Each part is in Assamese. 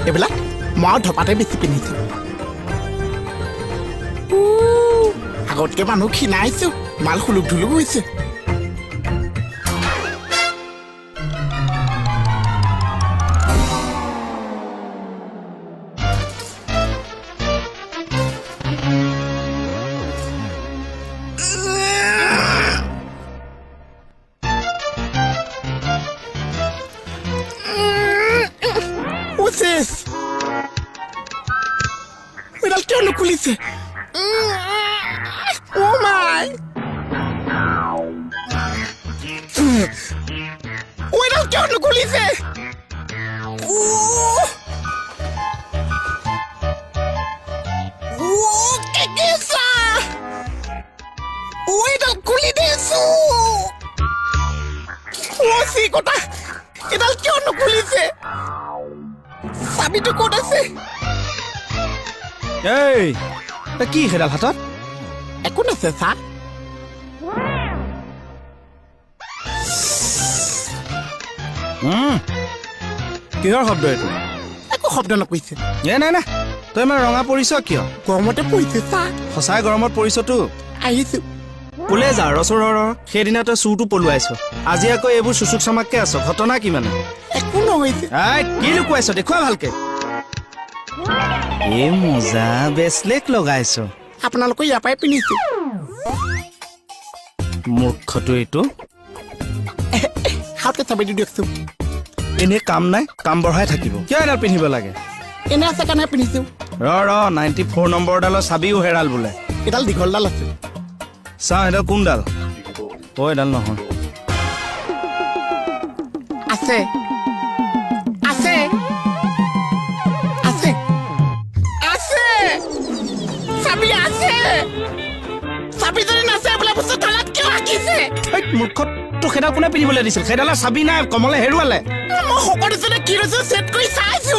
এইবিলাক মই ধপাতে বেছি পিন্ধিছো আগতকে মানুহ ক্ষীণাইছো মাল খুলুক ধুলুক হৈছে খুলিছে ও মাই ওইটা কেন খুলিছে ও কে কেসা ওইটা খুলি দিছো ও সি কোটা এটা কেন খুলিছে চাবিটো ক'ত আছে এই কি হেডাল হাতত একো নাছে চা কিহৰ শব্দ এইটো একো শব্দ নকৰিছে নাই নাই তই ইমান ৰঙা পৰিছ কিয় গৰমতে পৰিছে চা সঁচাই গৰমত পৰিছতো আহিছো কোলে যা ৰচৰ সেইদিনা তই চুৰটো পলুৱাইছ আজি আকৌ এইবোৰ চুচুক চামাককে আছ ঘটনা কি মানে একো নহৈছে কি লুকুৱাইছ দেখুৱা ভালকে এই মোজা বেচলেট লগাইছ আপোনালোকৰ ইয়াৰ পৰাই পিন্ধিছো মূৰ্খটো এইটো হাতকে চাবিটো দিয়কচোন এনে কাম নাই কাম বঢ়াই থাকিব কিয় এডাল পিন্ধিব লাগে এনে আছে কাৰণে পিন্ধিছো 94 নম্বৰডালৰ চাবিও হেৰাল বোলে এডাল দীঘলডাল আছে চা এডাল কোনডাল এডাল নহয় আছে আছে আছে আছে চাবি আছে চাবি যদি নাছে বোলে বস্তু তলত কিয় আঁকিছে মূৰ্খত তোক সেইডাল কোনে পিন্ধিবলৈ দিছিল সেইডালৰ চাবি নাই কমলে হেৰুৱালে মই সকলোজনে কি ৰৈছো ছেট কৰি চাইছো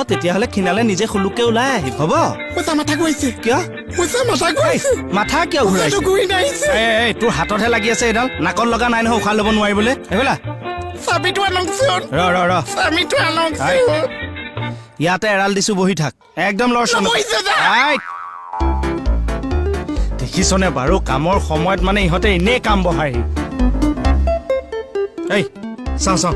তেতিয়াহ'লে খিনালে নিজে খুলুককে ওলাই আহিব হ'ব পইচা মাথা গৈছে কিয় পইচা মাথা গৈছে মাথা কিয় ঘূৰাইছে ঘূৰি নাহিছে তোৰ হাততহে লাগি আছে এডাল নাকত লগা নাই নহয় উশাহ ল'ব নোৱাৰিবলৈ এইবেলা চাবিটো আনকচোন চাবিটো আনকচোন ইয়াতে এৰাল দিছো বহি থাক একদম লৰচন দেখিছনে বাৰু কামৰ সময়ত মানে ইহঁতে এনেই কাম বঢ়াই এই চাওঁ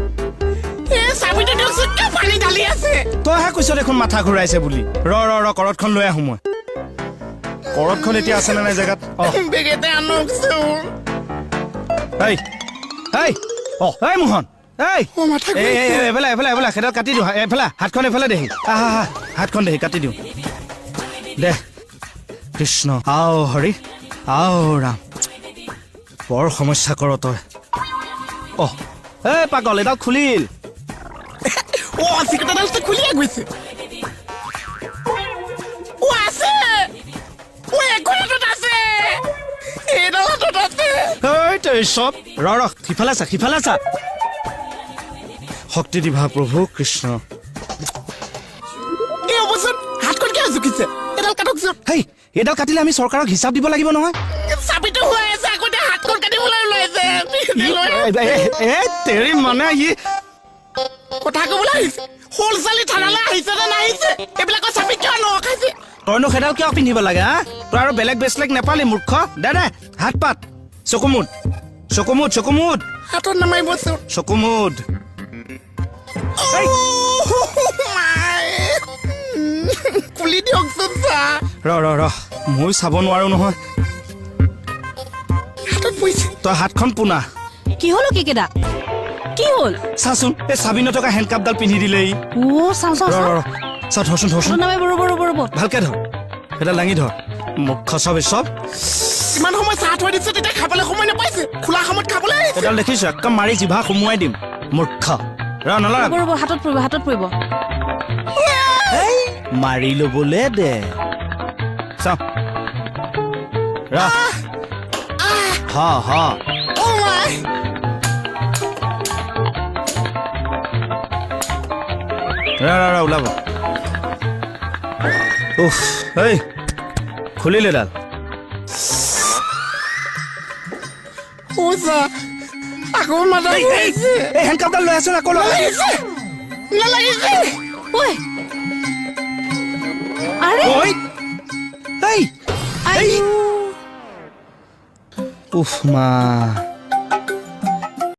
তইহে কৈছ দেখোন মাথা ঘূৰাইছে বুলি ৰ কৰতখন লৈ আহো মই কৰতখন এতিয়া আছে নে নাই জেগাত মোহন এইফালে সেইডাল কাটি দিওঁ এইফালে হাতখন এইফালে দেহি হাতখন দেহি কাটি দিওঁ দে কৃষ্ণ আও হৰি আও ৰাম বৰ সমস্যা কৰ তই পাগল এডাল খুলিল খুলিয়ে গৈছে চব সিফালে চা শক্তি দিবা প্ৰভু কৃষ্ণ এডাল কাটিলে আমি চৰকাৰক হিচাপ দিব লাগিব নহয় তেৰি মানে কথা কবলৈ আহিছে হলচালি থানালৈ আহিছে নে নাহিছে এইবিলাকৰ চাবি কিয় নখাইছে তইনো সেইডাল কিয় পিন্ধিব লাগে তই আৰু বেলেগ বেচলেগ নেপালি মূৰ্খ দে হাত পাত চকুমুদ হাতত নামাৰিব চকুমুদ খুলি দিয়কচোন ৰ মই চাব নোৱাৰো নহয় হাতত পৰিছে তই হাতখন পোনা কি হল কেকেদা কি হল চাচোন এই চাবি নথকা হেণ্ডকাপডাল পিন্ধি দিলেই ধৰচোন ভালকে ধৰ সেইডাল দাঙি ধৰ মুখ চব ইমান সময় চাহ থৈ দিছে তেতিয়া খাবলৈ সময় নাপাইছে খোলা সময়ত খাবলৈ এডাল দেখিছো একদম মাৰি জিভা সুমুৱাই দিম মূৰ্খ হাতত পৰিব মাৰি লবলে দে চাও ওলাব খুলিলে ডাল আকৌ মাথা হেণ্ডকাপডাল লৈ আছো আকৌ নালাগিছে উফ মা